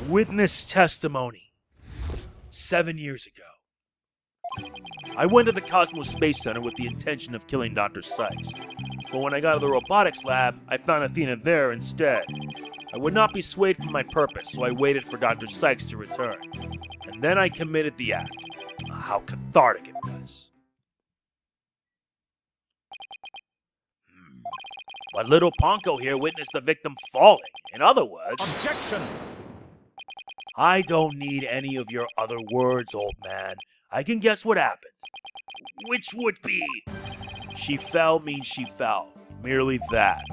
Witness testimony. 7 years ago. I went to the Cosmos Space Center with the intention of killing Dr. Sykes. But when I got to the robotics lab, I found Athena there instead. I would not be swayed from my purpose, so I waited for Dr. Sykes to return. And then I committed the act. How cathartic it was. But little Ponko here witnessed the victim falling. In other words... Objection! I don't need any of your other words, old man. I can guess what happened. Which would be... She fell means she fell. Merely that.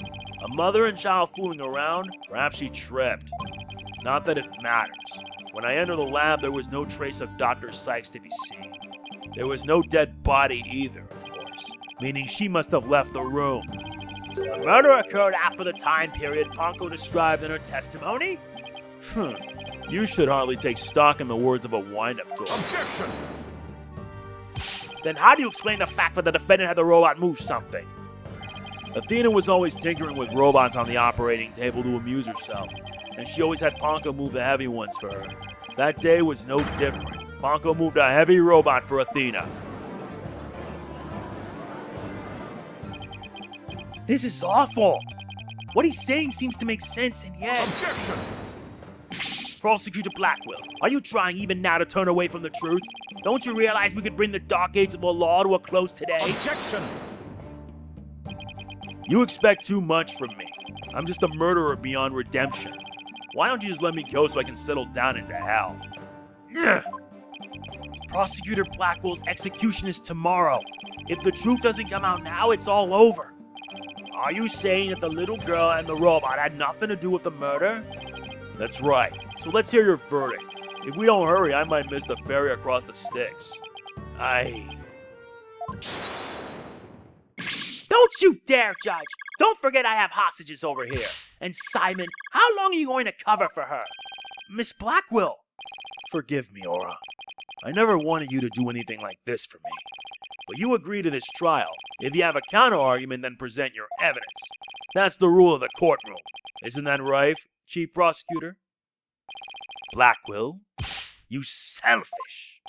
A mother and child fooling around? Perhaps she tripped. Not that it matters. When I entered the lab, there was no trace of Dr. Sykes to be seen. There was no dead body either, of course. Meaning she must have left the room. The murder occurred after the time period Ponko described in her testimony? You should hardly take stock in the words of a wind-up tool. Objection! Then how do you explain the fact that the defendant had the robot move something? Athena was always tinkering with robots on the operating table to amuse herself, and she always had Ponko move the heavy ones for her. That day was no different. Ponko moved a heavy robot for Athena. This is awful. What he's saying seems to make sense, and yet... Objection! Prosecutor Blackquill, are you trying even now to turn away from the truth? Don't you realize we could bring the Dark Age of the law to a close today? Objection! You expect too much from me. I'm just a murderer beyond redemption. Why don't you just let me go so I can settle down into hell? Ugh. Prosecutor Blackwell's execution is tomorrow. If the truth doesn't come out now, it's all over. Are you saying that the little girl and the robot had nothing to do with the murder? That's right. So let's hear your verdict. If we don't hurry, I might miss the ferry across the Styx. Don't you dare, Judge! Don't forget I have hostages over here. And Simon, how long are you going to cover for her? Miss Blackquill! Forgive me, Aura. I never wanted you to do anything like this for me. But you agree to this trial. If you have a counter-argument, then present your evidence. That's the rule of the courtroom. Isn't that right, Chief Prosecutor? Blackquill, you selfish.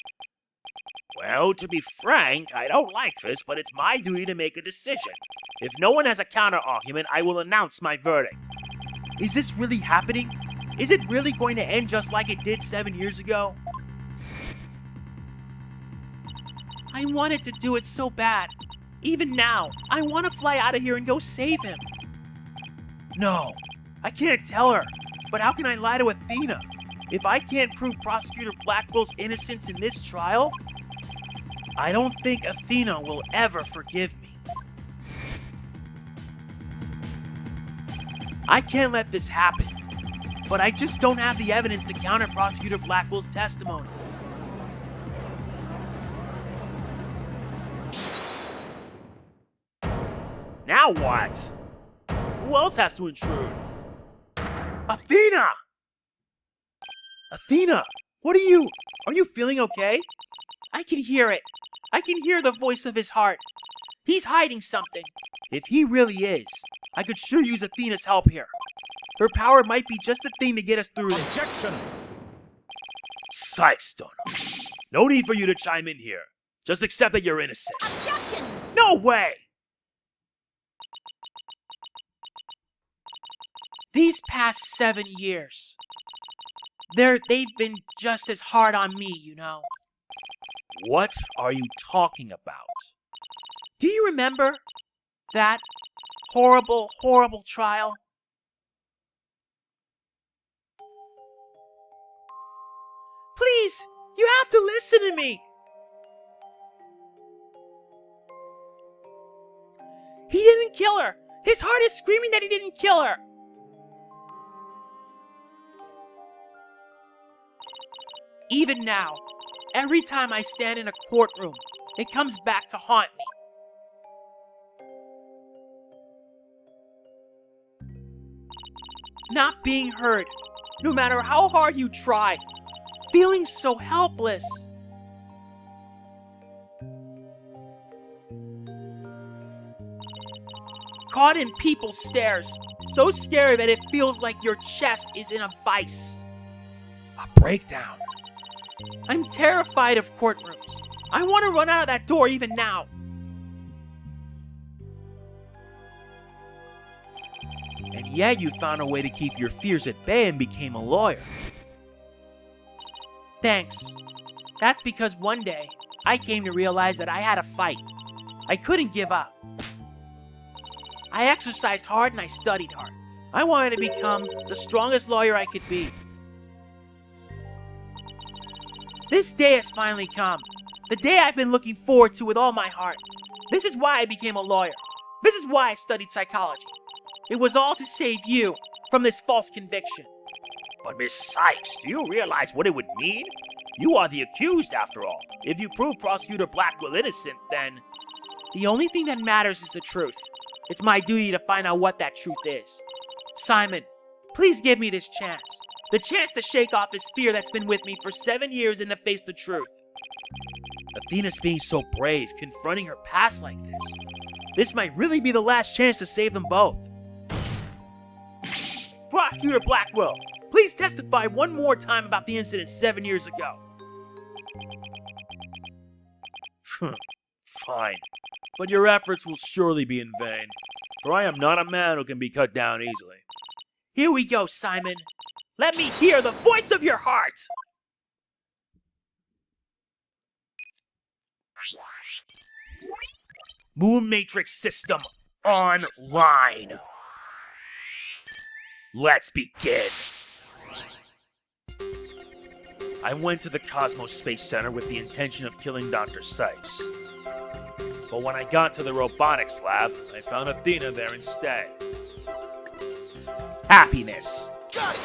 Well, to be frank, I don't like this, but it's my duty to make a decision. If no one has a counter-argument, I will announce my verdict. Is this really happening? Is it really going to end just like it did 7 years ago? I wanted to do it so bad. Even now, I want to fly out of here and go save him. No, I can't tell her. But how can I lie to Athena? If I can't prove Prosecutor Blackwell's innocence in this trial, I don't think Athena will ever forgive me. I can't let this happen, but I just don't have the evidence to counter Prosecutor Blackwell's testimony. Now what? Who else has to intrude? Athena! Athena, what are you feeling okay? I can hear it. I can hear the voice of his heart. He's hiding something. If he really is, I could sure use Athena's help here. Her power might be just the thing to get us through this. Objection! Sykes, Stoner. No need for you to chime in here. Just accept that you're innocent. Objection! No way! These past 7 years, they've been just as hard on me, you know. What are you talking about? Do you remember that horrible, horrible trial? Please, you have to listen to me. He didn't kill her. His heart is screaming that he didn't kill her. Even now, every time I stand in a courtroom, it comes back to haunt me. Not being heard, no matter how hard you try, feeling so helpless. Caught in people's stares, so scary that it feels like your chest is in a vice. A breakdown. I'm terrified of courtrooms. I want to run out of that door even now. And yet you found a way to keep your fears at bay and became a lawyer. Thanks. That's because one day, I came to realize that I had to fight. I couldn't give up. I exercised hard and I studied hard. I wanted to become the strongest lawyer I could be. This day has finally come. The day I've been looking forward to with all my heart. This is why I became a lawyer. This is why I studied psychology. It was all to save you from this false conviction. But Miss Sykes, do you realize what it would mean? You are the accused, after all. If you prove Prosecutor Blackquill innocent, then... The only thing that matters is the truth. It's my duty to find out what that truth is. Simon, please give me this chance. The chance to shake off this fear that's been with me for 7 years and to face the truth. Athena's being so brave, confronting her past like this. This might really be the last chance to save them both. Prosecutor Blackquill, please testify one more time about the incident 7 years ago. Fine, but your efforts will surely be in vain, for I am not a man who can be cut down easily. Here we go, Simon. Let me hear the voice of your heart! Moon Matrix System online. Let's begin. I went to the Cosmos Space Center with the intention of killing Dr. Sykes. But when I got to the robotics lab, I found Athena there instead. Happiness. Got it!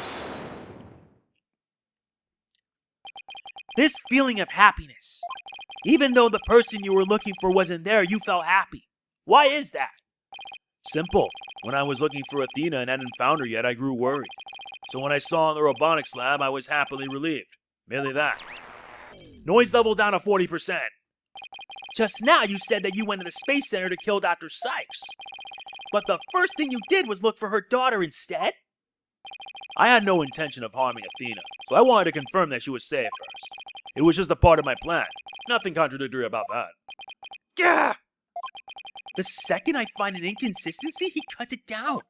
This feeling of happiness. Even though the person you were looking for wasn't there, you felt happy. Why is that? Simple. When I was looking for Athena and hadn't found her yet, I grew worried. So when I saw her in the robotics lab, I was happily relieved. Merely that. Noise level down to 40%. Just now you said that you went to the Space Center to kill Dr. Sykes. But the first thing you did was look for her daughter instead? I had no intention of harming Athena, so I wanted to confirm that she was safe first. It was just a part of my plan. Nothing contradictory about that. Gah! The second I find an inconsistency, he cuts it down.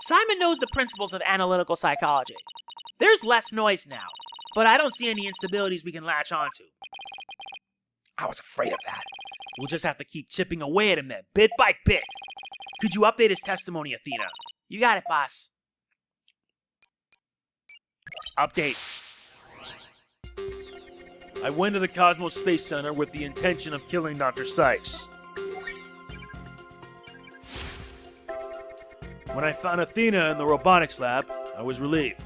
Simon knows the principles of analytical psychology. There's less noise now, but I don't see any instabilities we can latch onto. I was afraid of that. We'll just have to keep chipping away at him then, bit by bit. Could you update his testimony, Athena? You got it, boss. Update. I went to the Cosmos Space Center with the intention of killing Dr. Sykes. When I found Athena in the robotics lab, I was relieved.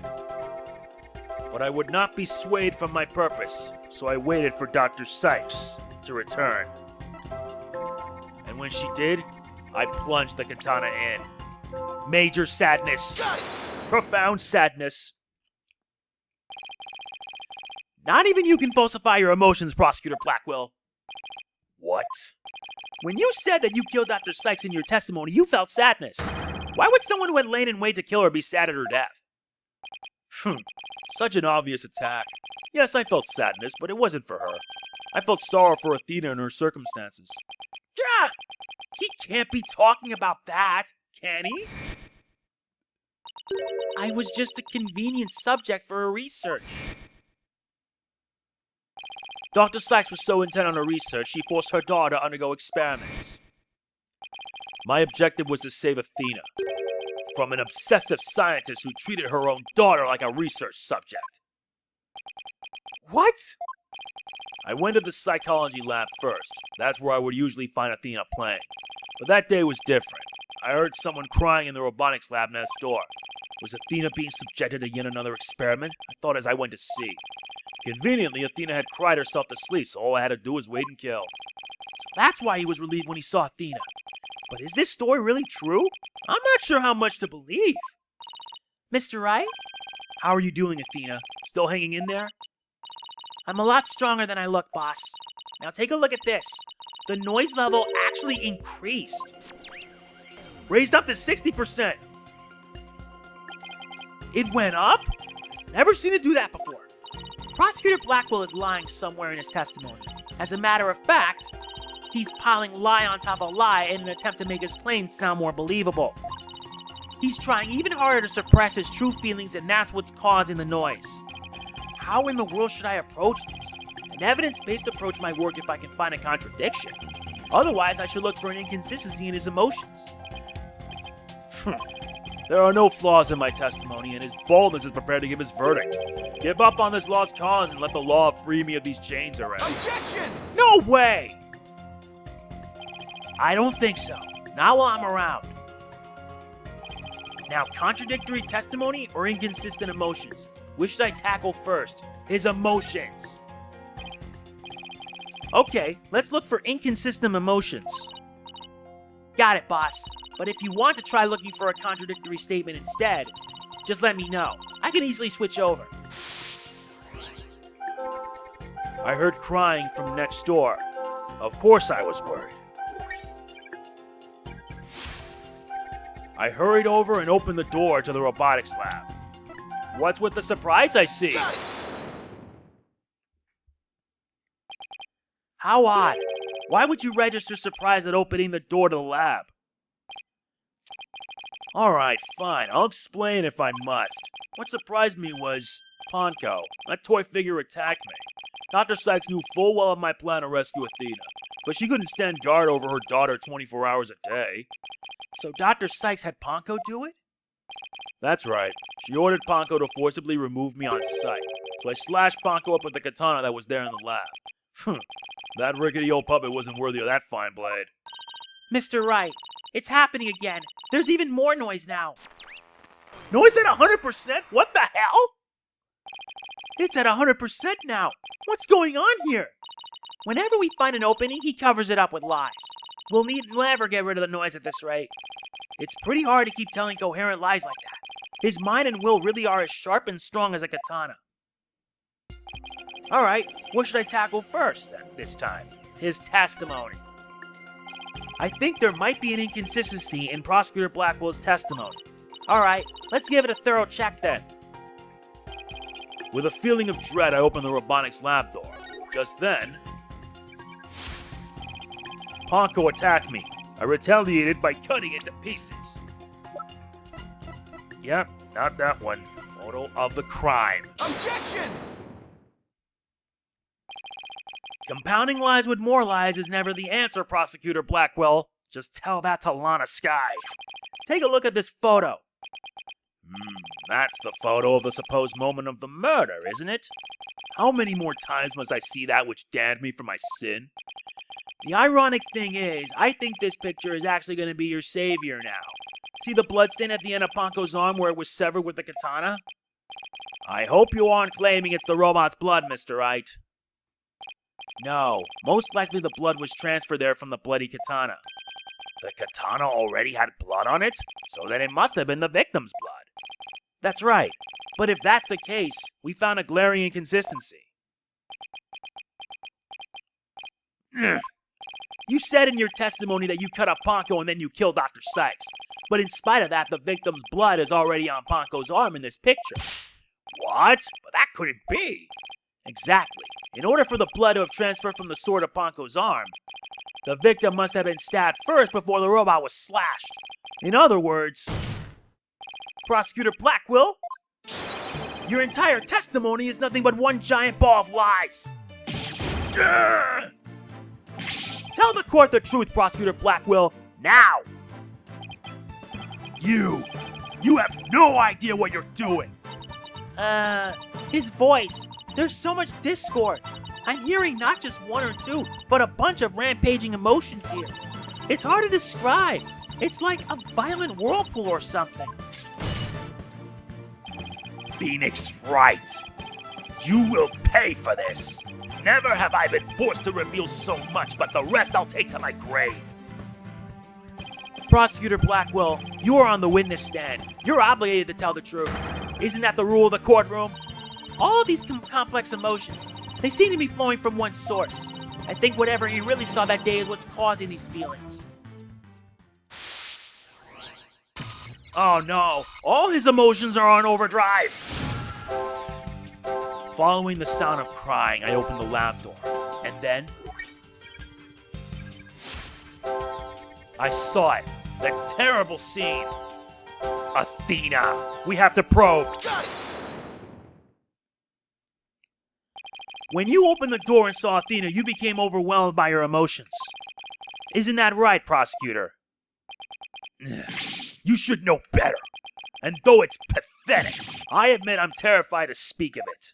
But I would not be swayed from my purpose, so I waited for Dr. Sykes to return. And when she did, I plunged the katana in. Major sadness. Profound sadness. Not even you can falsify your emotions, Prosecutor Blackquill. What? When you said that you killed Dr. Sykes in your testimony, you felt sadness. Why would someone who had lain in wait to kill her be sad at her death? Such an obvious attack. Yes, I felt sadness, but it wasn't for her. I felt sorrow for Athena and her circumstances. Gah! He can't be talking about that, can he? I was just a convenient subject for her research. Dr. Sykes was so intent on her research, she forced her daughter to undergo experiments. My objective was to save Athena from an obsessive scientist who treated her own daughter like a research subject. What? I went to the psychology lab first. That's where I would usually find Athena playing. But that day was different. I heard someone crying in the robotics lab next door. Was Athena being subjected to yet another experiment? I thought as I went to see. Conveniently, Athena had cried herself to sleep, so all I had to do was wait and kill. So that's why he was relieved when he saw Athena. But is this story really true? I'm not sure how much to believe. Mr. Wright? How are you doing, Athena? Still hanging in there? I'm a lot stronger than I look, boss. Now take a look at this. The noise level actually increased. Raised up to 60%. It went up? Never seen it do that before. Prosecutor Blackquill is lying somewhere in his testimony. As a matter of fact, he's piling lie on top of lie in an attempt to make his claims sound more believable. He's trying even harder to suppress his true feelings, and that's what's causing the noise. How in the world should I approach this? An evidence-based approach might work if I can find a contradiction. Otherwise, I should look for an inconsistency in his emotions. There are no flaws in my testimony, and his boldness is prepared to give his verdict. Give up on this lost cause and let the law free me of these chains already. Objection! No way! I don't think so. Not while I'm around. Now, contradictory testimony or inconsistent emotions? Which should I tackle first? His emotions. Okay, let's look for inconsistent emotions. Got it, boss. But if you want to try looking for a contradictory statement instead, just let me know. I can easily switch over. I heard crying from next door. Of course I was worried. I hurried over and opened the door to the robotics lab. What's with the surprise I see? How odd. Why would you register surprise at opening the door to the lab? Alright, fine. I'll explain if I must. What surprised me was Ponko. That toy figure attacked me. Dr. Sykes knew full well of my plan to rescue Athena, but she couldn't stand guard over her daughter 24 hours a day. So Dr. Sykes had Ponko do it? That's right. She ordered Ponko to forcibly remove me on sight, so I slashed Ponko up with the katana that was there in the lab. That rickety old puppet wasn't worthy of that fine blade. Mr. Wright, it's happening again. There's even more noise now. Noise at 100%? What the hell? It's at 100% now. What's going on here? Whenever we find an opening, he covers it up with lies. We'll never get rid of the noise at this rate. It's pretty hard to keep telling coherent lies like that. His mind and will really are as sharp and strong as a katana. Alright, what should I tackle first, then, this time? His testimony. I think there might be an inconsistency in Prosecutor Blackwell's testimony. Alright, let's give it a thorough check then. With a feeling of dread, I opened the robotics lab door. Just then, Ponko attacked me. I retaliated by cutting it to pieces. Yep, not that one. Photo of the crime. Objection! Compounding lies with more lies is never the answer, Prosecutor Blackquill. Just tell that to Lana Skye. Take a look at this photo. That's the photo of the supposed moment of the murder, isn't it? How many more times must I see that which damned me for my sin? The ironic thing is, I think this picture is actually going to be your savior now. See the bloodstain at the end of Ponko's arm where it was severed with the katana? I hope you aren't claiming it's the robot's blood, Mr. Wright. No, most likely the blood was transferred there from the bloody katana. The katana already had blood on it, so then it must have been the victim's blood. That's right, but if that's the case, we found a glaring inconsistency. You said in your testimony that you cut up Ponko and then you killed Dr. Sykes, but in spite of that, the victim's blood is already on Ponko's arm in this picture. What? But that couldn't be. Exactly. In order for the blood to have transferred from the sword to Ponko's arm, the victim must have been stabbed first before the robot was slashed. In other words, Prosecutor Blackquill, your entire testimony is nothing but one giant ball of lies. Tell the court the truth, Prosecutor Blackquill, now! You have no idea what you're doing! His voice. There's so much discord. I'm hearing not just one or two, but a bunch of rampaging emotions here. It's hard to describe. It's like a violent whirlpool or something. Phoenix Wright, you will pay for this. Never have I been forced to reveal so much, but the rest I'll take to my grave. Prosecutor Blackquill, you are on the witness stand. You're obligated to tell the truth. Isn't that the rule of the courtroom? All of these complex emotions, they seem to be flowing from one source. I think whatever he really saw that day is what's causing these feelings. Oh no, all his emotions are on overdrive. Following the sound of crying, I opened the lab door. And then I saw it. That terrible scene. Athena. We have to probe. When you opened the door and saw Athena, you became overwhelmed by her emotions. Isn't that right, Prosecutor? You should know better. And though it's pathetic, I admit I'm terrified to speak of it.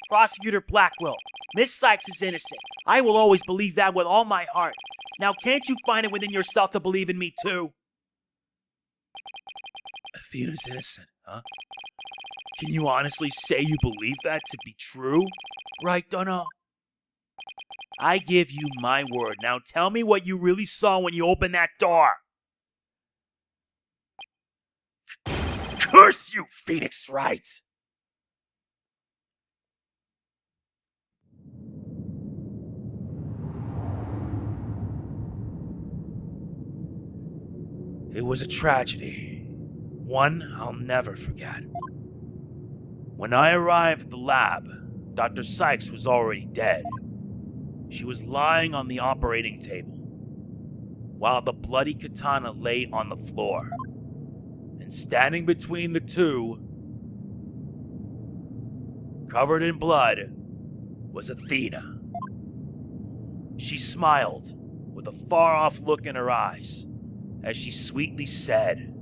Prosecutor Blackquill, Miss Sykes is innocent. I will always believe that with all my heart. Now can't you find it within yourself to believe in me too? Athena's innocent, huh? Can you honestly say you believe that to be true? Right, Dunno? I give you my word. Now tell me what you really saw when you opened that door. Curse you, Phoenix Wright! It was a tragedy. One I'll never forget. When I arrived at the lab, Dr. Sykes was already dead. She was lying on the operating table, while the bloody katana lay on the floor. And standing between the two, covered in blood, was Athena. She smiled with a far-off look in her eyes as she sweetly said,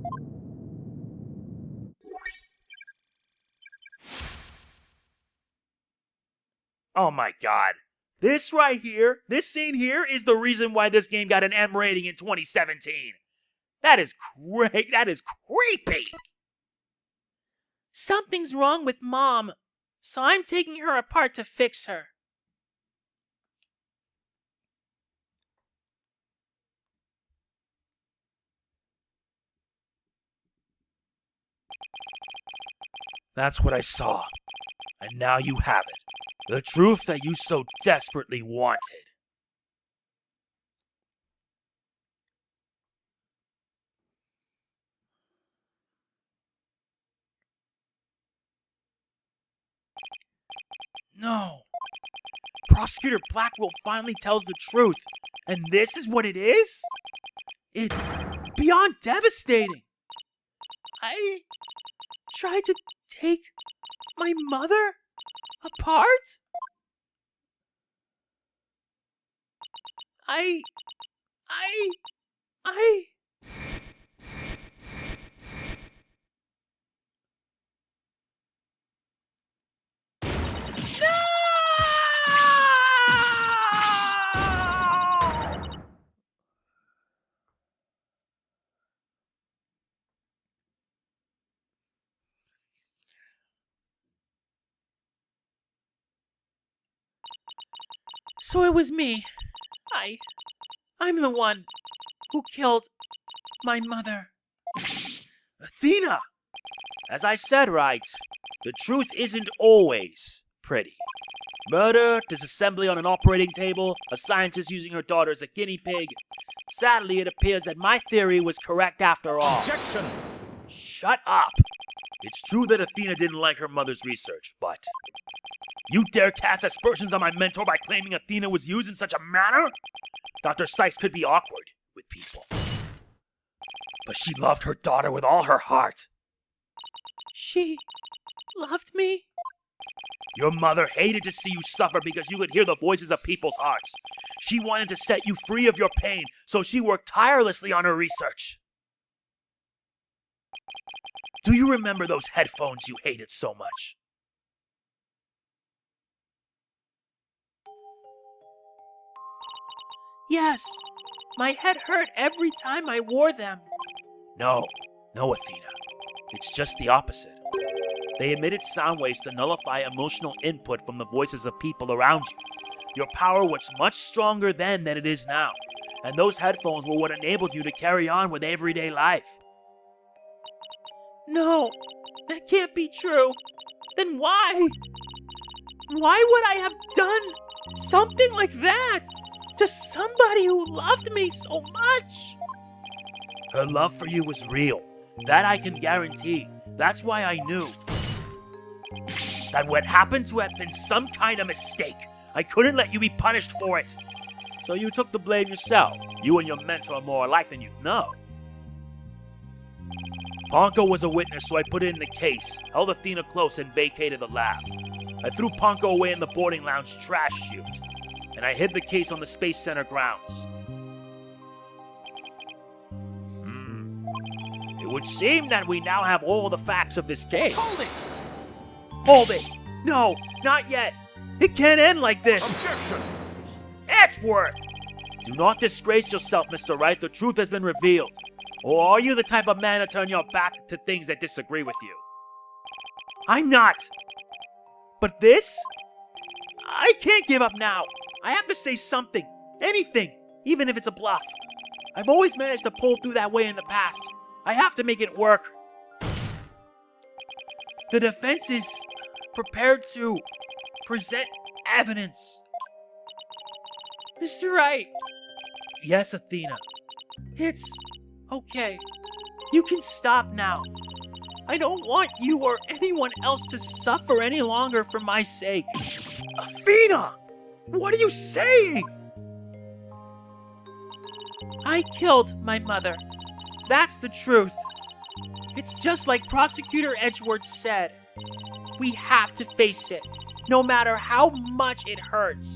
"Oh my god. This right here, this scene here is the reason why this game got an M rating in 2017. That is great. That is creepy. Something's wrong with Mom, so I'm taking her apart to fix her." That's what I saw. And now you have it. The truth that you so desperately wanted. No. Prosecutor Blackquill finally tells the truth. And this is what it is? It's beyond devastating. I tried to take my mother apart? I... So it was me. I'm the one who killed my mother. Athena! As I said, Wright, the truth isn't always pretty. Murder, disassembly on an operating table, a scientist using her daughter as a guinea pig. Sadly, it appears that my theory was correct after all. Objection! Shut up! It's true that Athena didn't like her mother's research, but... You dare cast aspersions on my mentor by claiming Athena was used in such a manner? Dr. Sykes could be awkward with people. But she loved her daughter with all her heart. She loved me? Your mother hated to see you suffer because you could hear the voices of people's hearts. She wanted to set you free of your pain, so she worked tirelessly on her research. Do you remember those headphones you hated so much? Yes, my head hurt every time I wore them. No, Athena. It's just the opposite. They emitted sound waves to nullify emotional input from the voices of people around you. Your power was much stronger then than it is now, and those headphones were what enabled you to carry on with everyday life. No, that can't be true. Then why? Why would I have done something like that to somebody who loved me so much? Her love for you was real. That I can guarantee. That's why I knew. That what happened to have been some kind of mistake. I couldn't let you be punished for it. So you took the blame yourself. You and your mentor are more alike than you know. Ponko was a witness, so I put it in the case, held Athena close, and vacated the lab. I threw Ponko away in the boarding lounge trash chute, and I hid the case on the Space Center grounds. It would seem that we now have all the facts of this case. Hold it! Hold it! No, not yet! It can't end like this! Objection! Edgeworth! Do not disgrace yourself, Mr. Wright. The truth has been revealed. Or are you the type of man to turn your back to things that disagree with you? I'm not. But this? I can't give up now. I have to say something. Anything. Even if it's a bluff. I've always managed to pull through that way in the past. I have to make it work. The defense is prepared to present evidence. Mr. Wright. Yes, Athena. It's okay. You can stop now. I don't want you or anyone else to suffer any longer for my sake. Athena! What are you saying? I killed my mother. That's the truth. It's just like Prosecutor Edgeworth said. We have to face it, no matter how much it hurts.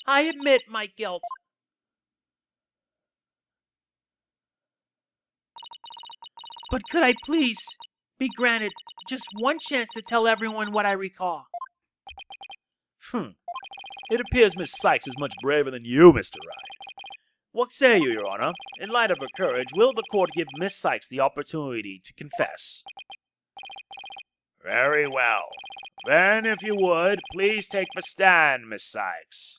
I admit my guilt. But could I please be granted just one chance to tell everyone what I recall? It appears Miss Sykes is much braver than you, Mr. Wright. What say you, Your Honor? In light of her courage, will the court give Miss Sykes the opportunity to confess? Very well. Then, if you would, please take the stand, Miss Sykes.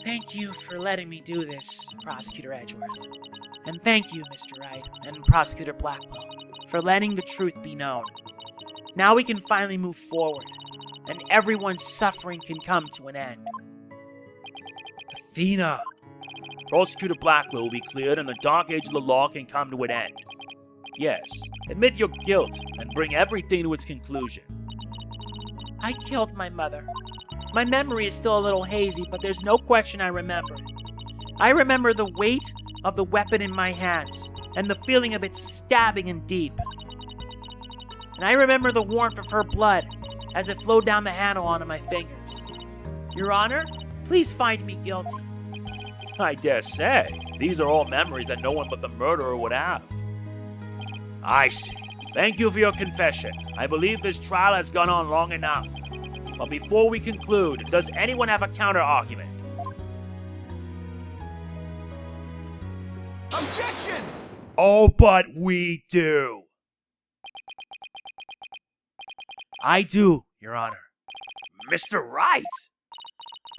Thank you for letting me do this, Prosecutor Edgeworth. And thank you, Mr. Wright and Prosecutor Blackquill, for letting the truth be known. Now we can finally move forward, and everyone's suffering can come to an end. Athena! Prosecutor Blackquill will be cleared, and the Dark Age of the law can come to an end. Yes, admit your guilt, and bring everything to its conclusion. I killed my mother. My memory is still a little hazy, but there's no question I remember. I remember the weight of the weapon in my hands, and the feeling of it stabbing in deep. And I remember the warmth of her blood as it flowed down the handle onto my fingers. Your Honor, please find me guilty. I dare say. These are all memories that no one but the murderer would have. I see. Thank you for your confession. I believe this trial has gone on long enough. But before we conclude, does anyone have a counter-argument? Objection! Oh, but we do. I do, Your Honor. Mr. Wright!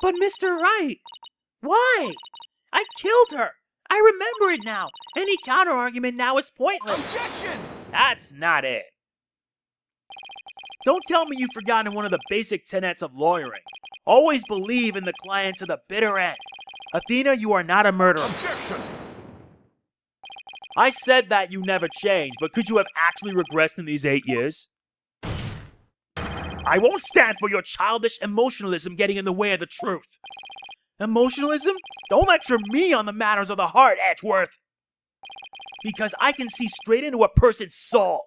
But Mr. Wright, why? I killed her. I remember it now. Any counter-argument now is pointless. Objection! That's not it. Don't tell me you've forgotten one of the basic tenets of lawyering. Always believe in the client to the bitter end. Athena, you are not a murderer. Objection! I said that you never changed, but could you have actually regressed in these 8 years? I won't stand for your childish emotionalism getting in the way of the truth. Emotionalism? Don't lecture me on the matters of the heart, Edgeworth. Because I can see straight into a person's soul.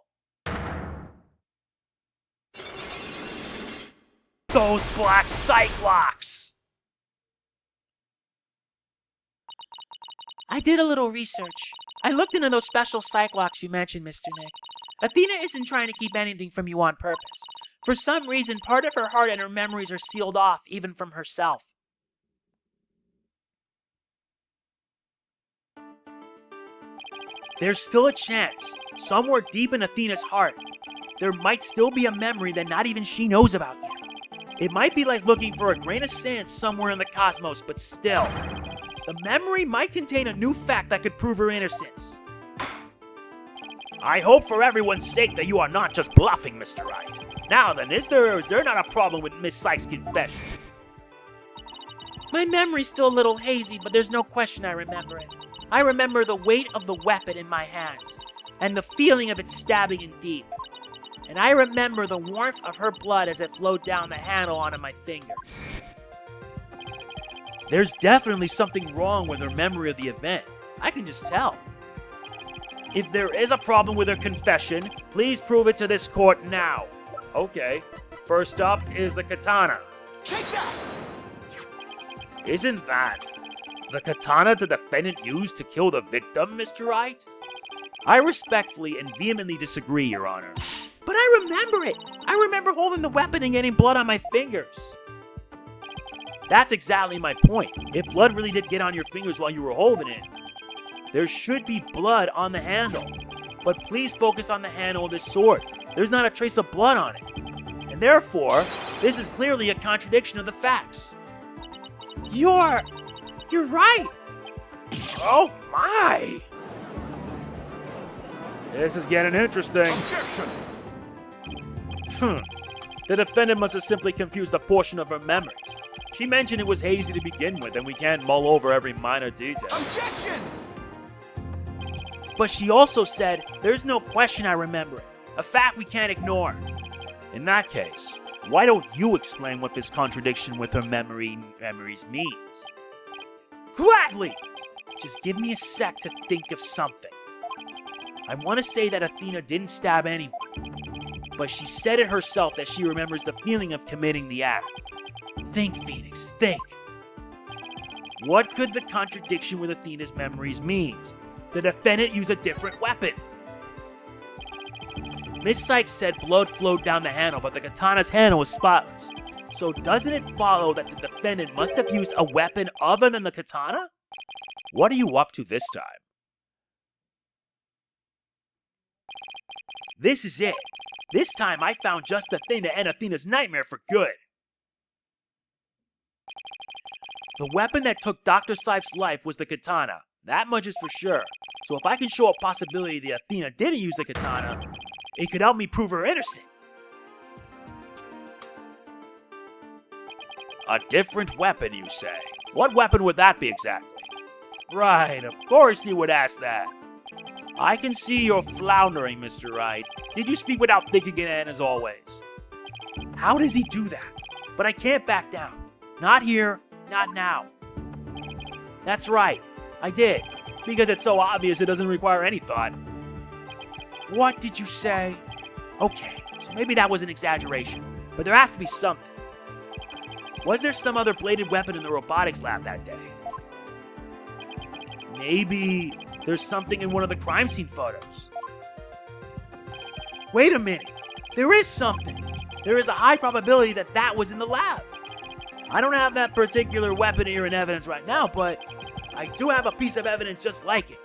Those black cyclocks! I did a little research. I looked into those special cyclocks you mentioned, Mr. Nick. Athena isn't trying to keep anything from you on purpose. For some reason, part of her heart and her memories are sealed off, even from herself. There's still a chance, somewhere deep in Athena's heart, there might still be a memory that not even she knows about yet. It might be like looking for a grain of sand somewhere in the cosmos, but still, the memory might contain a new fact that could prove her innocence. I hope for everyone's sake that you are not just bluffing, Mr. Wright. Now then, is there or is there not a problem with Miss Sykes' confession? My memory's still a little hazy, but there's no question I remember it. I remember the weight of the weapon in my hands, and the feeling of it stabbing in deep. And I remember the warmth of her blood as it flowed down the handle onto my fingers. There's definitely something wrong with her memory of the event. I can just tell. If there is a problem with her confession, please prove it to this court now. Okay, first up is the katana. Take that! Isn't that the katana the defendant used to kill the victim, Mr. Wright? I respectfully and vehemently disagree, Your Honor. But I remember it! I remember holding the weapon and getting blood on my fingers. That's exactly my point. If blood really did get on your fingers while you were holding it, there should be blood on the handle. But please focus on the handle of this sword. There's not a trace of blood on it. And therefore, this is clearly a contradiction of the facts. You're right. Oh my! This is getting interesting. Objection! The defendant must have simply confused a portion of her memories. She mentioned it was hazy to begin with, and we can't mull over every minor detail. Objection! But she also said, there's no question I remember it. A fact we can't ignore. In that case, why don't you explain what this contradiction with her memories means? Gladly! Just give me a sec to think of something. I want to say that Athena didn't stab anyone, but she said it herself that she remembers the feeling of committing the act. Think, Phoenix, think. What could the contradiction with Athena's memories mean? The defendant used a different weapon. Miss Sykes said blood flowed down the handle, but the katana's handle was spotless. So doesn't it follow that the defendant must have used a weapon other than the katana? What are you up to this time? This is it. This time I found just the thing to end Athena's nightmare for good. The weapon that took Dr. Sife's life was the katana. That much is for sure. So if I can show a possibility that Athena didn't use the katana, it could help me prove her innocent. A different weapon, you say? What weapon would that be exactly? Right, of course you would ask that. I can see you're floundering, Mr. Wright. Did you speak without thinking again, as always? How does he do that? But I can't back down. Not here, not now. That's right, I did. Because it's so obvious it doesn't require any thought. What did you say? Okay, so maybe that was an exaggeration, but there has to be something. Was there some other bladed weapon in the robotics lab that day? Maybe there's something in one of the crime scene photos. Wait a minute. There is something. There is a high probability that that was in the lab. I don't have that particular weapon here in evidence right now, but I do have a piece of evidence just like it.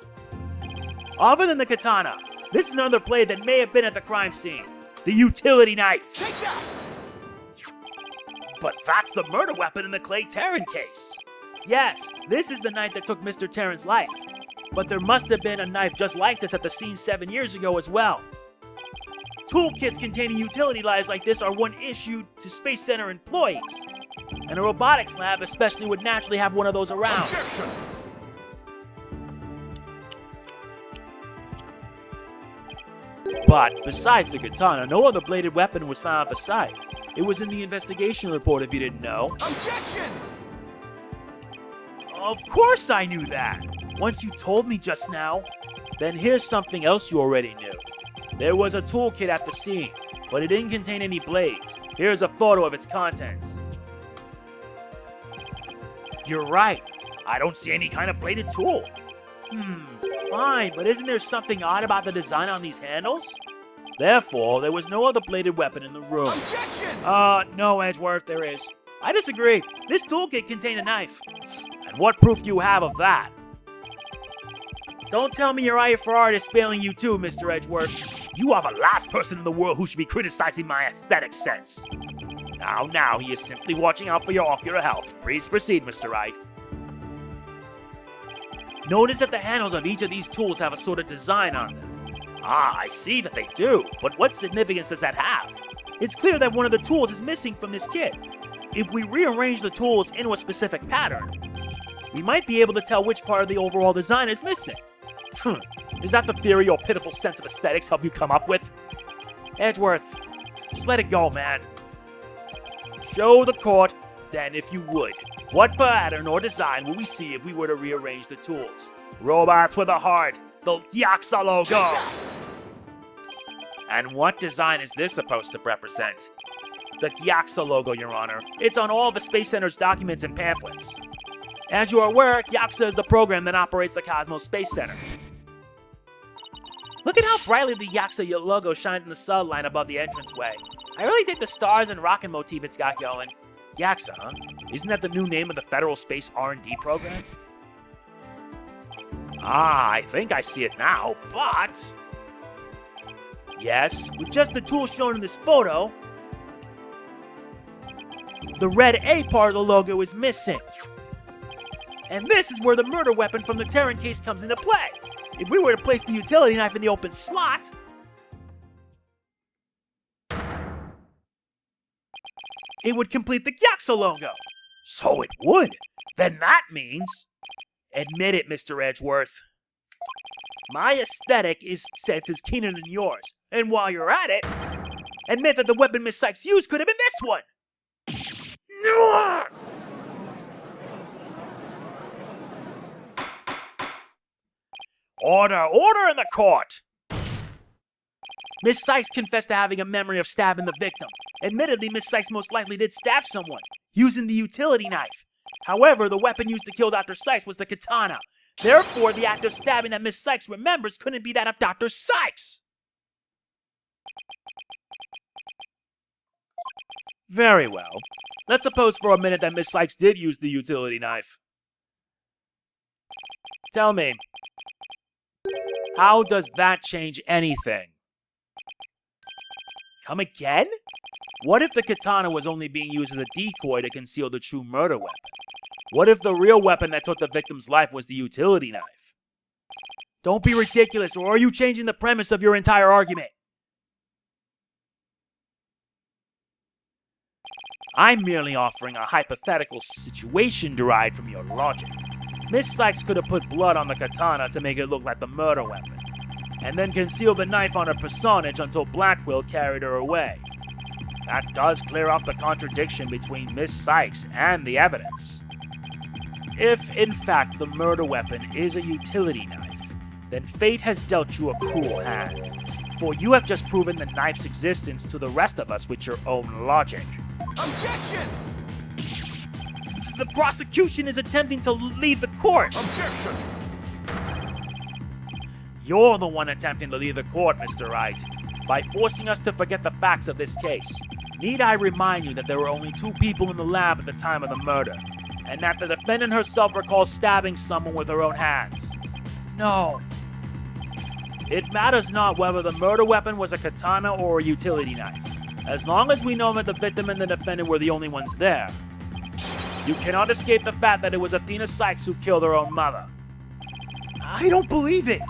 Other than the katana, this is another blade that may have been at the crime scene. The utility knife. Take that! But that's the murder weapon in the Clay Terran case. Yes, this is the knife that took Mr. Terran's life. But there must have been a knife just like this at the scene 7 years ago as well. Toolkits containing utility knives like this are one issued to Space Center employees. And a robotics lab especially would naturally have one of those around. Objection! But besides the katana, no other bladed weapon was found at the site. It was in the investigation report if you didn't know. Objection! Of course I knew that! Once you told me just now. Then here's something else you already knew. There was a toolkit at the scene, but it didn't contain any blades. Here's a photo of its contents. You're right. I don't see any kind of bladed tool. Fine, but isn't there something odd about the design on these handles? Therefore, there was no other bladed weapon in the room. Objection! No, Edgeworth, there is. I disagree. This toolkit contained a knife. And what proof do you have of that? Don't tell me your eye for art is failing you too, Mr. Edgeworth. You are the last person in the world who should be criticizing my aesthetic sense. Now, he is simply watching out for your ocular health. Please proceed, Mr. Wright. Notice that the handles of each of these tools have a sort of design on them. I see that they do, but what significance does that have? It's clear that one of the tools is missing from this kit. If we rearrange the tools into a specific pattern, we might be able to tell which part of the overall design is missing. Is that the theory your pitiful sense of aesthetics helped you come up with? Edgeworth, just let it go, man. Show the court, then, if you would. What pattern or design will we see if we were to rearrange the tools? Robots with a heart, the Yaxa logo! And what design is this supposed to represent? The Yaxa logo, Your Honor. It's on all the Space Center's documents and pamphlets. As you are aware, Yaxa is the program that operates the Cosmos Space Center. Look at how brightly the Yaxa logo shines in the sunlight above the entranceway. I really dig the stars and rocket motif it's got going. Yaxa, huh? Isn't that the new name of the Federal Space R&D program? Ah, I think I see it now, but... Yes, with just the tool shown in this photo, the red A part of the logo is missing. And this is where the murder weapon from the Terran case comes into play. If we were to place the utility knife in the open slot, it would complete the Yaxa logo. So it would. Then that means... Admit it, Mr. Edgeworth. My aesthetic sense is keener than yours. And while you're at it, admit that the weapon Miss Sykes used could have been this one. Order! Order in the court! Miss Sykes confessed to having a memory of stabbing the victim. Admittedly, Miss Sykes most likely did stab someone, using the utility knife. However, the weapon used to kill Dr. Sykes was the katana. Therefore, the act of stabbing that Miss Sykes remembers couldn't be that of Dr. Sykes. Very well. Let's suppose for a minute that Miss Sykes did use the utility knife. Tell me, how does that change anything? Come again? What if the katana was only being used as a decoy to conceal the true murder weapon? What if the real weapon that took the victim's life was the utility knife? Don't be ridiculous, or are you changing the premise of your entire argument? I'm merely offering a hypothetical situation derived from your logic. Miss Sykes could have put blood on the katana to make it look like the murder weapon, and then concealed the knife on her personage until Blackquill carried her away. That does clear up the contradiction between Miss Sykes and the evidence. If, in fact, the murder weapon is a utility knife, then fate has dealt you a cruel hand, for you have just proven the knife's existence to the rest of us with your own logic. Objection! The prosecution is attempting to leave the court. Objection! You're the one attempting to leave the court, Mr. Wright, by forcing us to forget the facts of this case. Need I remind you that there were only 2 people in the lab at the time of the murder, and that the defendant herself recalls stabbing someone with her own hands? No. It matters not whether the murder weapon was a katana or a utility knife, as long as we know that the victim and the defendant were the only ones there. You cannot escape the fact that it was Athena Sykes who killed her own mother. I don't believe it.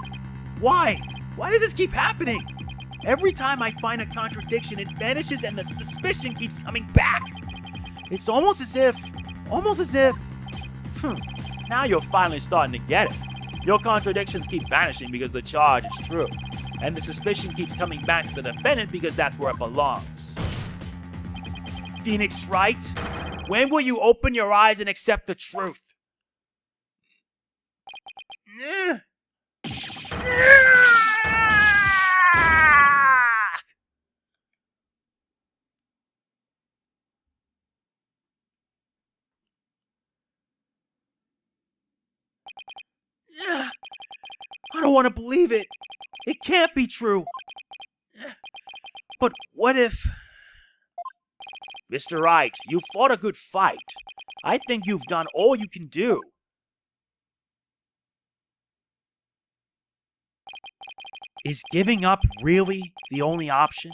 Why? Why does this keep happening? Every time I find a contradiction, it vanishes and the suspicion keeps coming back. It's almost as if... Now you're finally starting to get it. Your contradictions keep vanishing because the charge is true, and the suspicion keeps coming back to the defendant because that's where it belongs. Phoenix Wright, when will you open your eyes and accept the truth? I don't want to believe it. It can't be true. But what if... Mr. Wright, you fought a good fight. I think you've done all you can do. Is giving up really the only option?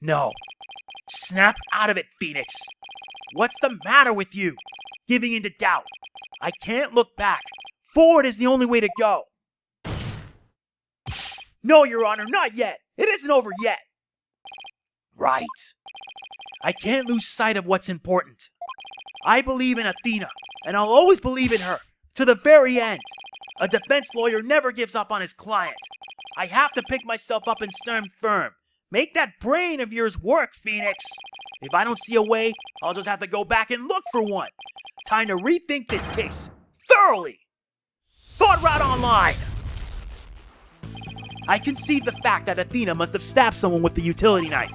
No. Snap out of it, Phoenix. What's the matter with you? Giving into doubt. I can't look back. Forward is the only way to go. No, Your Honor, not yet. It isn't over yet. Right. I can't lose sight of what's important. I believe in Athena, and I'll always believe in her, to the very end. A defense lawyer never gives up on his client. I have to pick myself up and stand firm. Make that brain of yours work, Phoenix. If I don't see a way, I'll just have to go back and look for one. Time to rethink this case thoroughly. Thought Route Online. I concede the fact that Athena must have stabbed someone with the utility knife.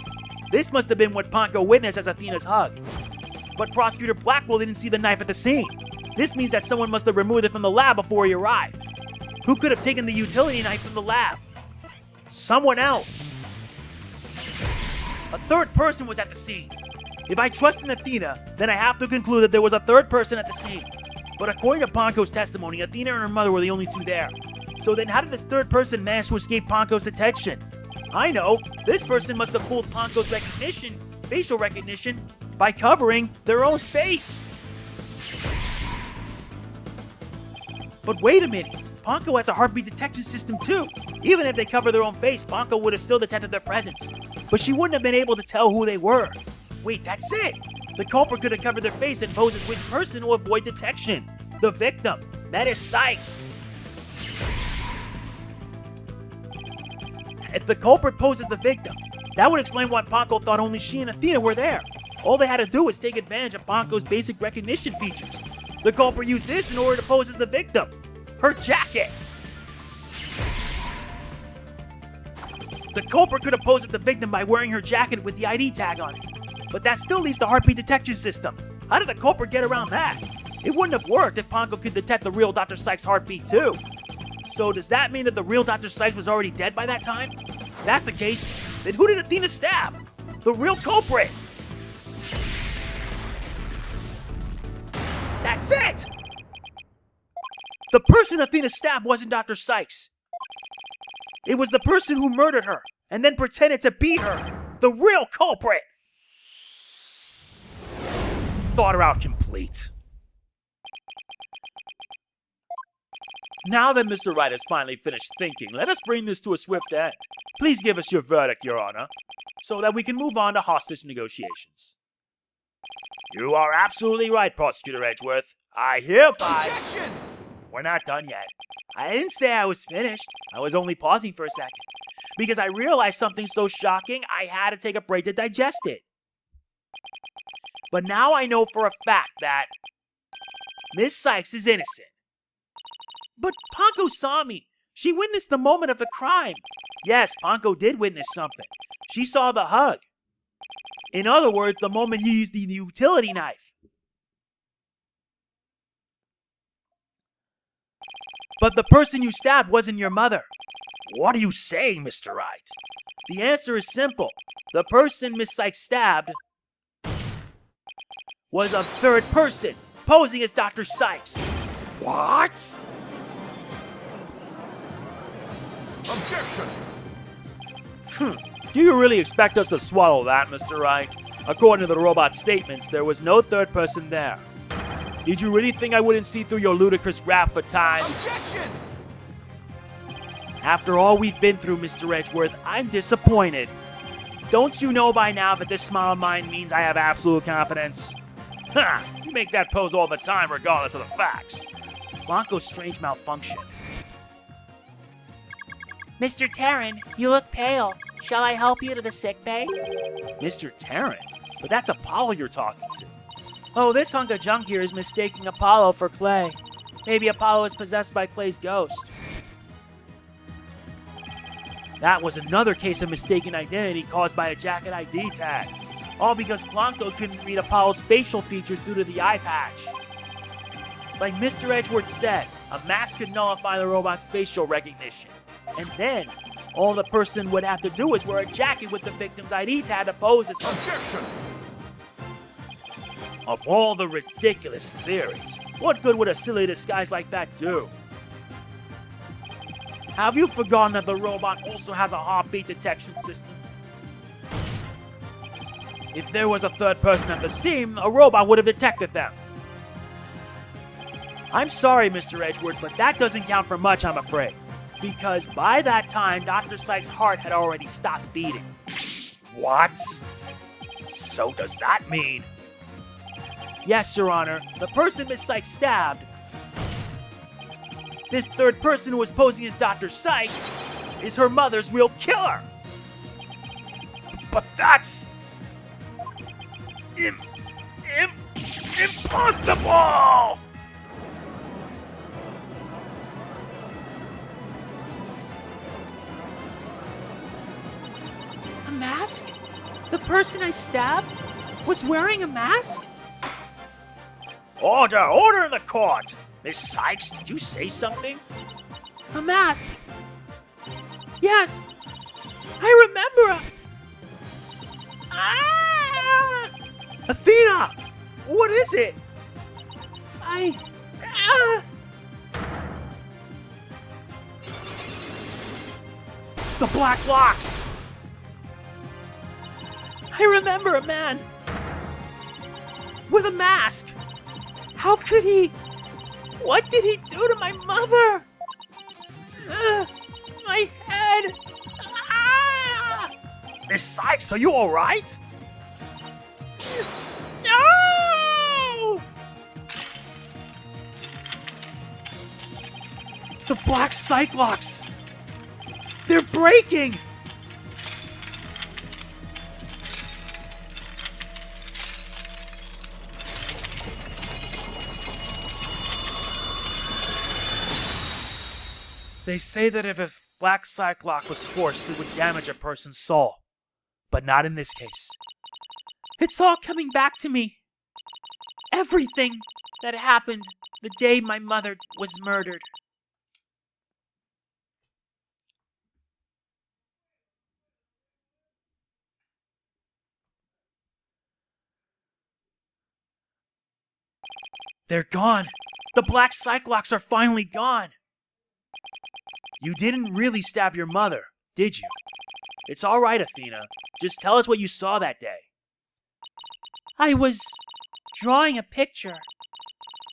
This must have been what Ponko witnessed as Athena's hug. But Prosecutor Blackquill didn't see the knife at the scene. This means that someone must have removed it from the lab before he arrived. Who could have taken the utility knife from the lab? Someone else. A third person was at the scene. If I trust in Athena, then I have to conclude that there was a third person at the scene. But according to Ponko's testimony, Athena and her mother were the only two there. So then how did this third person manage to escape Ponko's detection? I know, this person must have fooled Ponko's facial recognition, by covering their own face. But wait a minute, Ponko has a heartbeat detection system too. Even if they cover their own face, Ponko would have still detected their presence. But she wouldn't have been able to tell who they were. Wait, that's it! The culprit could have covered their face and posed as which person to avoid detection. The victim. That is Sykes. If the culprit poses the victim, that would explain why Ponko thought only she and Athena were there. All they had to do was take advantage of Ponko's basic recognition features. The culprit used this in order to pose as the victim. Her jacket! The culprit could have posed as the victim by wearing her jacket with the ID tag on it. But that still leaves the heartbeat detection system. How did the culprit get around that? It wouldn't have worked if Ponko could detect the real Dr. Sykes' heartbeat too. So does that mean that the real Dr. Sykes was already dead by that time? If that's the case, then who did Athena stab? The real culprit! That's it! The person Athena stabbed wasn't Dr. Sykes. It was the person who murdered her and then pretended to beat her. The real culprit! Thought route complete. Now that Mr. Wright has finally finished thinking, let us bring this to a swift end. Please give us your verdict, Your Honor, so that we can move on to hostage negotiations. You are absolutely right, Prosecutor Edgeworth. I hereby... Objection! We're not done yet. I didn't say I was finished. I was only pausing for a second. Because I realized something so shocking, I had to take a break to digest it. But now I know for a fact that Miss Sykes is innocent. But Ponko saw me. She witnessed the moment of the crime. Yes, Ponko did witness something. She saw the hug. In other words, the moment you used the utility knife. But the person you stabbed wasn't your mother. What are you saying, Mr. Wright? The answer is simple. The person Miss Sykes stabbed was a third person, posing as Dr. Sykes. What? Objection! Do you really expect us to swallow that, Mr. Wright? According to the robot's statements, there was no third person there. Did you really think I wouldn't see through your ludicrous grab for time? Objection! After all we've been through, Mr. Edgeworth, I'm disappointed. Don't you know by now that this smile of mine means I have absolute confidence? Ha! You make that pose all the time regardless of the facts. Blanco's strange malfunction. Mr. Taryn, you look pale. Shall I help you to the sickbay? Mr. Taryn? But that's Apollo you're talking to. Oh, this hunk of junk here is mistaking Apollo for Clay. Maybe Apollo is possessed by Clay's ghost. That was another case of mistaken identity caused by a jacket ID tag. All because Blanco couldn't read Apollo's facial features due to the eye patch. Like Mr. Edgeworth said, a mask could nullify the robot's facial recognition. And then, all the person would have to do is wear a jacket with the victim's ID tag to pose as... Objection! Of all the ridiculous theories, what good would a silly disguise like that do? Have you forgotten that the robot also has a heartbeat detection system? If there was a third person at the scene, a robot would have detected them. I'm sorry, Mr. Edgeworth, but that doesn't count for much, I'm afraid. Because by that time, Dr. Sykes' heart had already stopped beating. What? So does that mean? Yes, Your Honor. The person Miss Sykes stabbed, this third person who was posing as Dr. Sykes, is her mother's real killer. But that's... impossible! A mask? The person I stabbed was wearing a mask? Order! Order in the court! Miss Sykes, did you say something? A mask. Yes, I remember. Ah! Athena! What is it? The black locks! I remember a man with a mask. How could he? What did he do to my mother? My head. Ah! Miss Sykes, are you alright? No! The black Cyclops! They're breaking! They say that if a black Cyclops was forced, it would damage a person's soul. But not in this case. It's all coming back to me. Everything that happened the day my mother was murdered. They're gone! The black Cyclops are finally gone! You didn't really stab your mother, did you? It's alright, Athena. Just tell us what you saw that day. I was drawing a picture.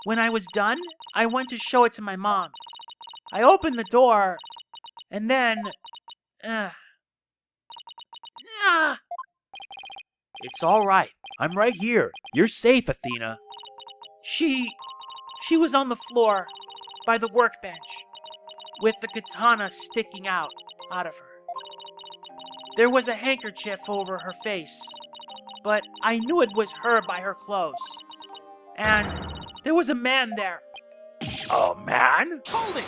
When I was done, I went to show it to my mom. I opened the door, and then... It's alright. I'm right here. You're safe, Athena. She was on the floor by the workbench with the katana sticking out of her. There was a handkerchief over her face, but I knew it was her by her clothes. And there was a man there. A man? Hold it!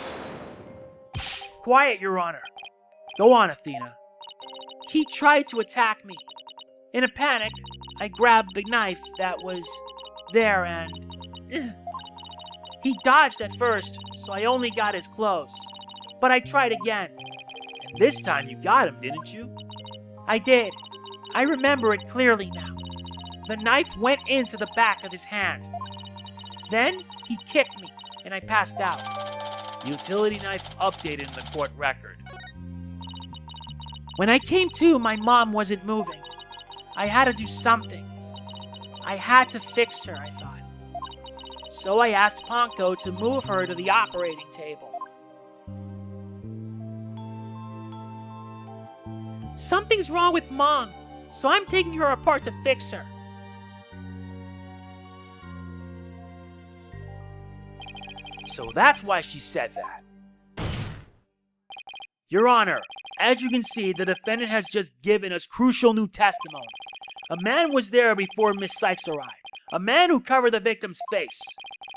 Quiet, Your Honor. Go on, Athena. He tried to attack me. In a panic, I grabbed the knife that was there and... He dodged at first, so I only got his clothes. But I tried again. And this time you got him, didn't you? I did. I remember it clearly now. The knife went into the back of his hand. Then he kicked me, and I passed out. Utility knife updated in the court record. When I came to, my mom wasn't moving. I had to do something. I had to fix her, I thought. So I asked Ponko to move her to the operating table. Something's wrong with Mom, so I'm taking her apart to fix her. So that's why she said that. Your Honor, as you can see, the defendant has just given us crucial new testimony. A man was there before Miss Sykes arrived. A man who covered the victim's face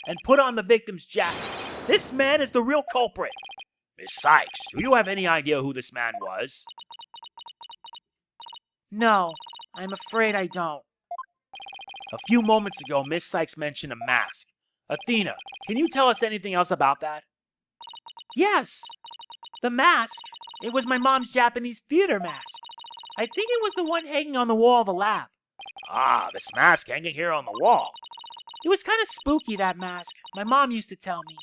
and put on the victim's jacket. This man is the real culprit. Miss Sykes, do you have any idea who this man was? No, I'm afraid I don't. A few moments ago, Miss Sykes mentioned a mask. Athena, can you tell us anything else about that? Yes, the mask. It was my mom's Japanese theater mask. I think it was the one hanging on the wall of the lab. Ah, this mask hanging here on the wall. It was kind of spooky, that mask. My mom used to tell me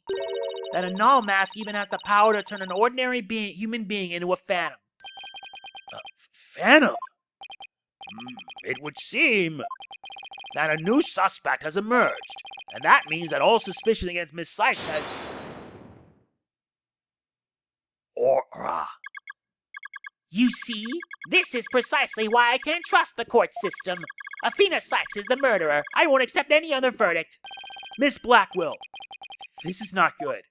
that a null mask even has the power to turn an ordinary human being into a phantom. Phantom? It would seem that a new suspect has emerged, and that means that all suspicion against Miss Sykes has aura. You see? This is precisely why I can't trust the court system. Athena Sykes is the murderer. I won't accept any other verdict. Miss Blackquill, this is not good.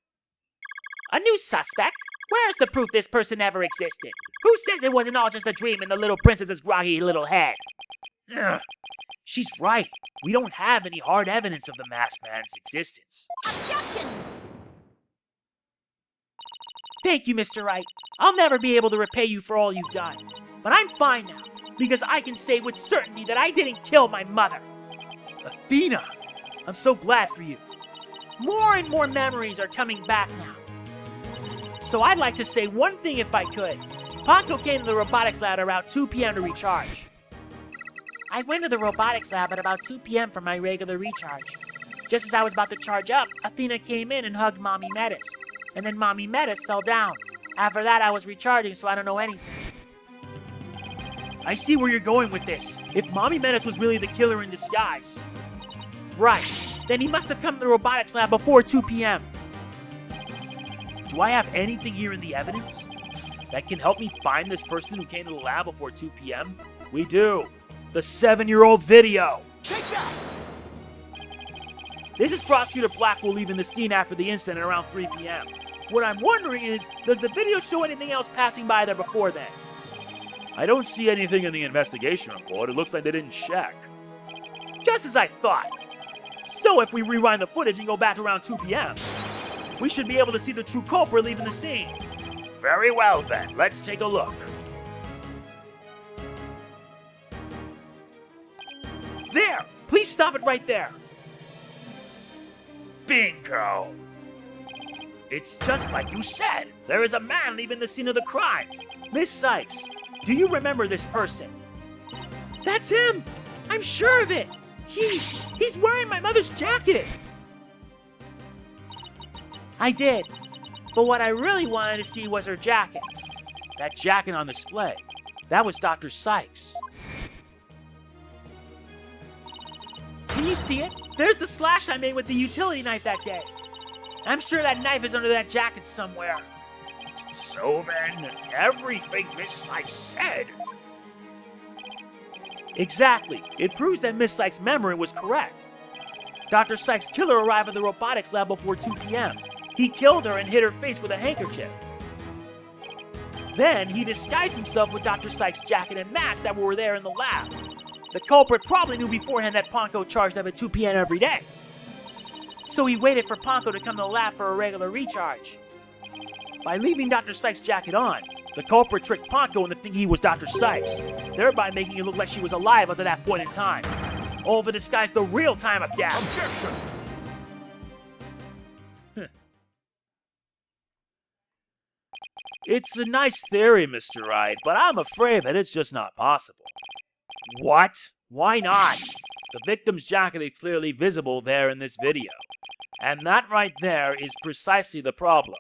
A new suspect? Where's the proof this person ever existed? Who says it wasn't all just a dream in the little princess's groggy little head? Ugh. She's right. We don't have any hard evidence of the masked man's existence. Objection! Thank you, Mr. Wright. I'll never be able to repay you for all you've done. But I'm fine now, because I can say with certainty that I didn't kill my mother. Athena, I'm so glad for you. More and more memories are coming back now. So I'd like to say one thing if I could. Ponko came to the robotics lab at around 2 p.m. to recharge. I went to the robotics lab at about 2 p.m. for my regular recharge. Just as I was about to charge up, Athena came in and hugged Mommy Metis. And then Mommy Metis fell down. After that, I was recharging, so I don't know anything. I see where you're going with this. If Mommy Menace was really the killer in disguise. Right. Then he must have come to the robotics lab before 2 p.m. Do I have anything here in the evidence that can help me find this person who came to the lab before 2 p.m.? We do. The 7-year-old video. Take that! This is Prosecutor Blackquill leaving the scene after the incident around 3 p.m. What I'm wondering is, does the video show anything else passing by there before then? I don't see anything in the investigation report. It looks like they didn't check. Just as I thought. So if we rewind the footage and go back around 2 p.m., we should be able to see the true culprit leaving the scene. Very well then, let's take a look. There! Please stop it right there! Bingo! It's just like you said. There is a man leaving the scene of the crime. Miss Sykes, do you remember this person? That's him! I'm sure of it! He's wearing my mother's jacket! I did. But what I really wanted to see was her jacket. That jacket on display. That was Dr. Sykes. Can you see it? There's the slash I made with the utility knife that day. I'm sure that knife is under that jacket somewhere. So then, everything Miss Sykes said. Exactly. It proves that Miss Sykes' memory was correct. Dr. Sykes' killer arrived at the robotics lab before 2 p.m. He killed her and hit her face with a handkerchief. Then, he disguised himself with Dr. Sykes' jacket and mask that were there in the lab. The culprit probably knew beforehand that Ponko charged up at 2 p.m. every day. So he waited for Ponko to come to the lab for a regular recharge. By leaving Dr. Sykes' jacket on, the culprit tricked Ponko into thinking he was Dr. Sykes, thereby making it look like she was alive up to that point in time. All to disguise the real time of death. Objection! It's a nice theory, Mr. Wright, but I'm afraid that it's just not possible. What? Why not? The victim's jacket is clearly visible there in this video. And that right there is precisely the problem.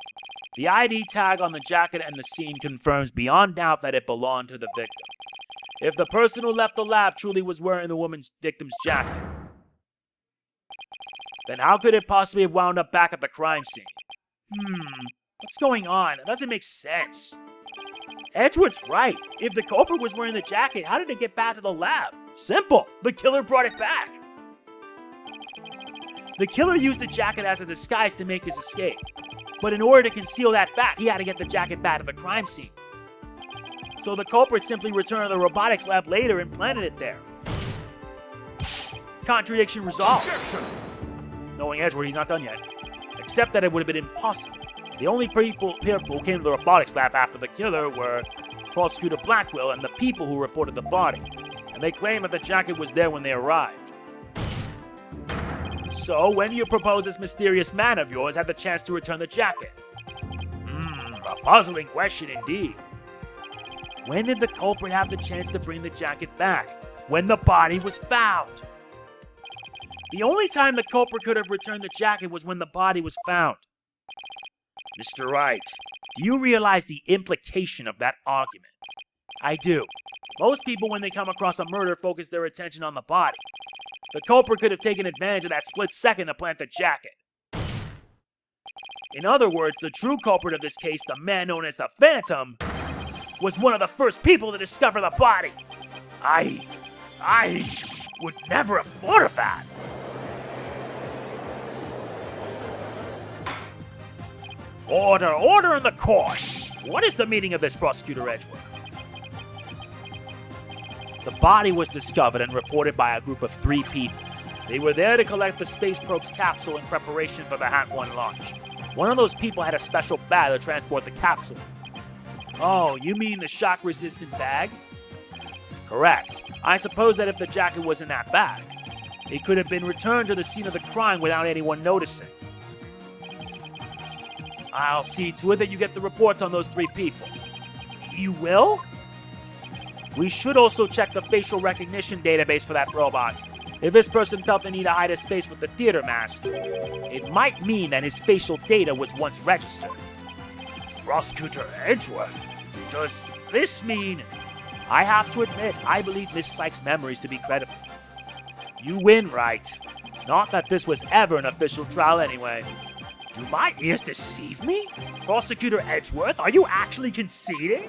The ID tag on the jacket and the scene confirms beyond doubt that it belonged to the victim. If the person who left the lab truly was wearing the victim's jacket, then how could it possibly have wound up back at the crime scene? What's going on? It doesn't make sense. Edgewood's right. If the culprit was wearing the jacket, how did it get back to the lab? Simple. The killer brought it back. The killer used the jacket as a disguise to make his escape. But in order to conceal that fact, he had to get the jacket back to the crime scene. So the culprit simply returned to the robotics lab later and planted it there. Contradiction resolved. Objection! Knowing Edgewood, he's not done yet. Except that it would have been impossible. The only people who came to the robotics lab after the killer were Prosecutor Blackquill and the people who reported the body. And they claim that the jacket was there when they arrived. So, when do you propose this mysterious man of yours had the chance to return the jacket? A puzzling question indeed. When did the culprit have the chance to bring the jacket back? When the body was found. The only time the culprit could have returned the jacket was when the body was found. Mr. Wright, do you realize the implication of that argument? I do. Most people, when they come across a murder, focus their attention on the body. The culprit could have taken advantage of that split second to plant the jacket. In other words, the true culprit of this case, the man known as the Phantom, was one of the first people to discover the body. I would never have thought of that. Order in the court. What is the meaning of this, Prosecutor Edgeworth? The body was discovered and reported by a group of 3 people. They were there to collect the space probe's capsule in preparation for the Hat 1 launch. One of those people had a special bag to transport the capsule. Oh, you mean the shock-resistant bag? Correct. I suppose that if the jacket was in that bag, it could have been returned to the scene of the crime without anyone noticing. I'll see to it that you get the reports on those 3 people. You will? We should also check the facial recognition database for that robot. If this person felt the need to hide his face with the theater mask, it might mean that his facial data was once registered. Prosecutor Edgeworth, does this mean... I have to admit, I believe Miss Sykes' memories to be credible. You win, Wright. Not that this was ever an official trial anyway. Do my ears deceive me? Prosecutor Edgeworth, are you actually conceding?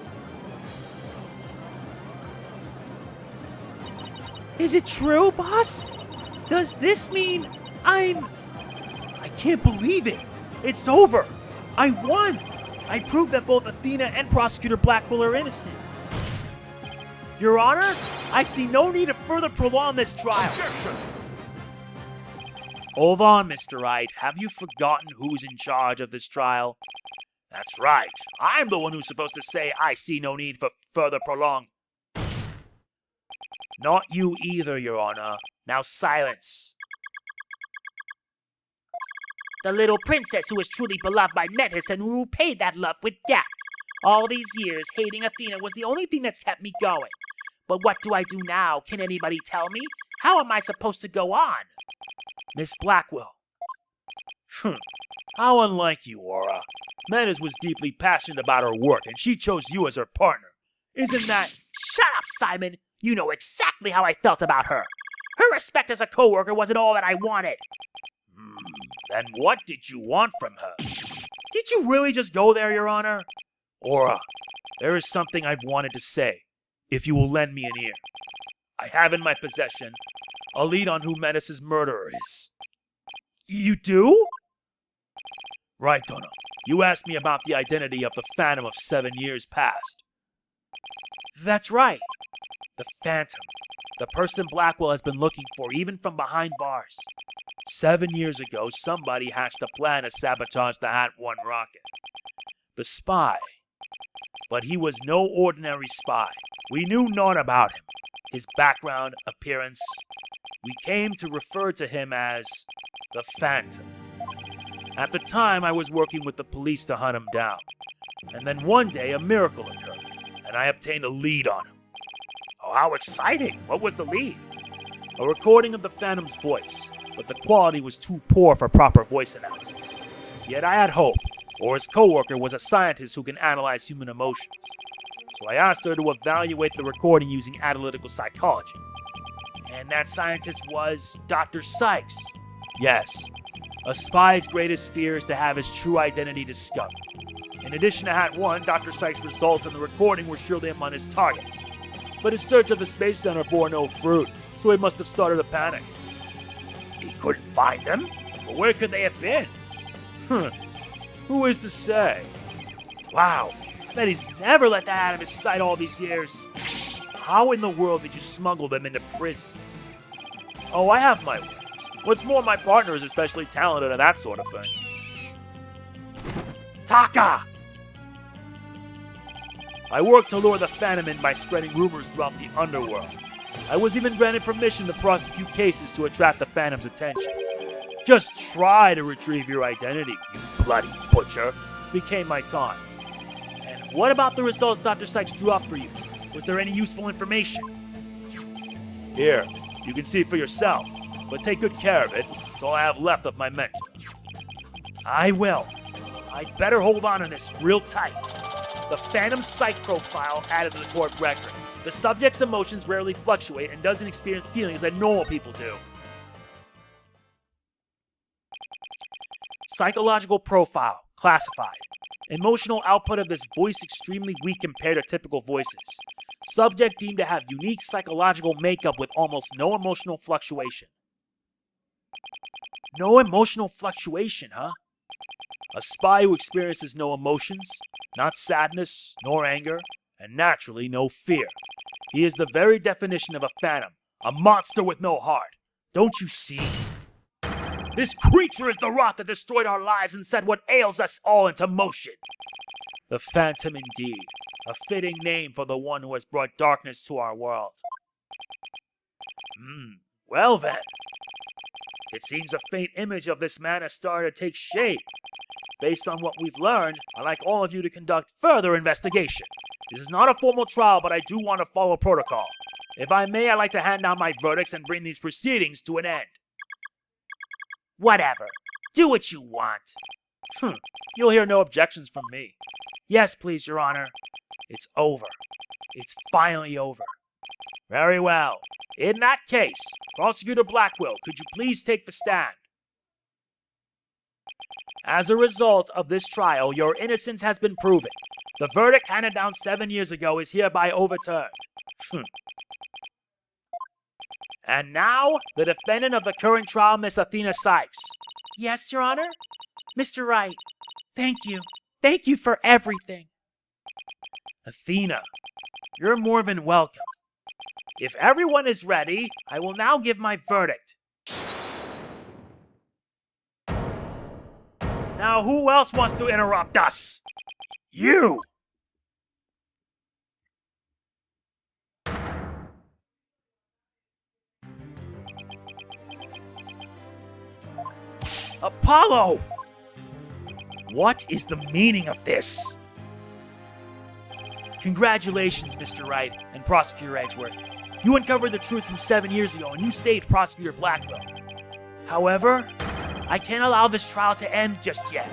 Is it true, boss? Does this mean I can't believe it. It's over. I won. I proved that both Athena and Prosecutor Blackquill are innocent. Your Honor, I see no need to further prolong this trial. Objection! Hold on, Mr. Wright. Have you forgotten who's in charge of this trial? That's right. I'm the one who's supposed to say I see no need for further prolong. Not you either, Your Honor. Now silence. The little princess who was truly beloved by Metis and who paid that love with death. All these years, hating Athena was the only thing that's kept me going. But what do I do now? Can anybody tell me? How am I supposed to go on? Miss Blackquill. How unlike you, Aura. Metis was deeply passionate about her work, and she chose you as her partner. Isn't that... Shut up, Simon! You know exactly how I felt about her. Her respect as a co-worker wasn't all that I wanted. Then what did you want from her? Did you really just go there, Your Honor? Aura, there is something I've wanted to say, if you will lend me an ear. I have in my possession a lead on who Metis' murderer is. You do? Right, Donna. You asked me about the identity of the Phantom of 7 years past. That's right. The Phantom. The person Blackquill has been looking for, even from behind bars. 7 years ago, somebody hatched a plan to sabotage the Hat 1 rocket. The spy. But he was no ordinary spy. We knew naught about him. His background, appearance. We came to refer to him as the Phantom. At the time, I was working with the police to hunt him down. And then one day, a miracle occurred, and I obtained a lead on him. Oh, how exciting! What was the lead? A recording of the Phantom's voice, but the quality was too poor for proper voice analysis. Yet I had hope, or his co-worker was a scientist who can analyze human emotions. So I asked her to evaluate the recording using analytical psychology. And that scientist was Dr. Sykes. Yes, a spy's greatest fear is to have his true identity discovered. In addition to Hat 1, Dr. Sykes' results in the recording were surely among his targets. But his search of the Space Center bore no fruit, so he must have started a panic. He couldn't find them? But where could they have been? Who is to say? Wow, I bet he's never let that out of his sight all these years. How in the world did you smuggle them into prison? Oh, I have my ways. What's more, my partner is especially talented at that sort of thing. Taka! I worked to lure the Phantom in by spreading rumors throughout the underworld. I was even granted permission to prosecute cases to attract the Phantom's attention. Just try to retrieve your identity, you bloody butcher, became my taunt. And what about the results Dr. Sykes drew up for you? Was there any useful information? Here, you can see for yourself, but take good care of it. It's all I have left of my mentor. I will. I'd better hold on to this real tight. The Phantom Psych profile added to the court record. The subject's emotions rarely fluctuate and doesn't experience feelings that normal people do. Psychological profile. Classified. Emotional output of this voice extremely weak compared to typical voices. Subject deemed to have unique psychological makeup with almost no emotional fluctuation. No emotional fluctuation, huh? A spy who experiences no emotions, not sadness, nor anger, and naturally no fear. He is the very definition of a phantom, a monster with no heart. Don't you see? This creature is the rot that destroyed our lives and set what ails us all into motion. The Phantom indeed, a fitting name for the one who has brought darkness to our world. Well then, it seems a faint image of this man has started to take shape. Based on what we've learned, I'd like all of you to conduct further investigation. This is not a formal trial, but I do want to follow protocol. If I may, I'd like to hand down my verdicts and bring these proceedings to an end. Whatever. Do what you want. You'll hear no objections from me. Yes, please, Your Honor. It's over. It's finally over. Very well. In that case, Prosecutor Blackquill, could you please take the stand? As a result of this trial, your innocence has been proven. The verdict handed down 7 years ago is hereby overturned. And now, the defendant of the current trial, Miss Athena Sykes. Yes, Your Honor? Mr. Wright, thank you. Thank you for everything. Athena, you're more than welcome. If everyone is ready, I will now give my verdict. Now, who else wants to interrupt us? You! Apollo! What is the meaning of this? Congratulations, Mr. Wright and Prosecutor Edgeworth. You uncovered the truth from 7 years ago and you saved Prosecutor Blackquill. However, I can't allow this trial to end just yet.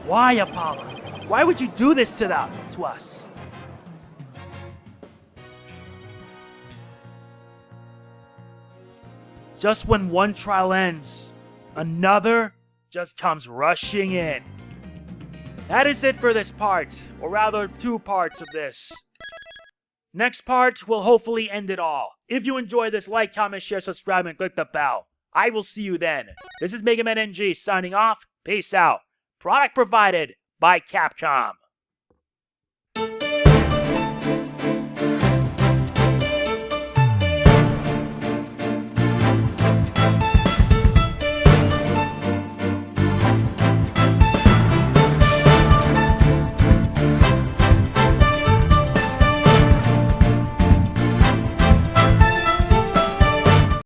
Why, Apollo? Why would you do this to us? Just when one trial ends, another just comes rushing in. That is it for this part, or rather 2 parts of this. Next part will hopefully end it all. If you enjoy this, like, comment, share, subscribe, and click the bell. I will see you then. This is MegamanNG signing off. Peace out. Product provided by Capcom.